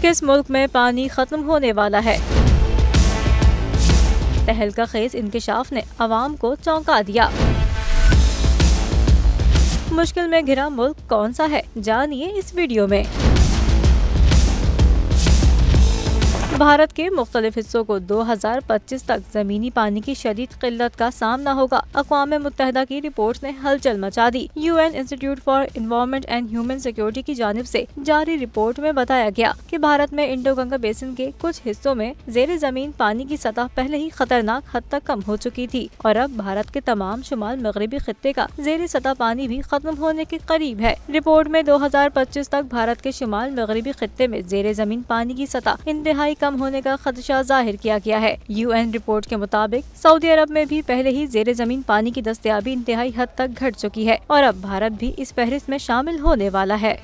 किस मुल्क में पानी खत्म होने वाला है? तहलका खेज इंकशाफ ने अवाम को चौंका दिया। मुश्किल में घिरा मुल्क कौन सा है, जानिए इस वीडियो में। भारत के मुख्तलिफ हिस्सों को 2025 तक जमीनी पानी की शदीद किल्लत का सामना होगा। अक़वाम मुत्तहिदा की रिपोर्ट ने हलचल मचा दी। UN institute for environment and human security की जानिब से जारी रिपोर्ट में बताया गया कि भारत में इंडो गंगा बेसिन के कुछ हिस्सों में ज़ेरे जमीन पानी की सतह पहले ही खतरनाक हद तक कम हो चुकी थी और अब भारत के तमाम शुमाल मगरबी खित्ते का ज़ेरे सतह पानी भी खत्म होने के करीब है। रिपोर्ट में 2025 तक भारत के शुमाल मगरबी खित्ते में ज़ेरे जमीन पानी की सतह इंतहाई कम होने का खदशा जाहिर किया गया है। UN रिपोर्ट के मुताबिक सऊदी अरब में भी पहले ही ज़ेरे जमीन पानी की दस्तयाबी इंतहाई हद तक घट चुकी है और अब भारत भी इस फहरिस्त में शामिल होने वाला है।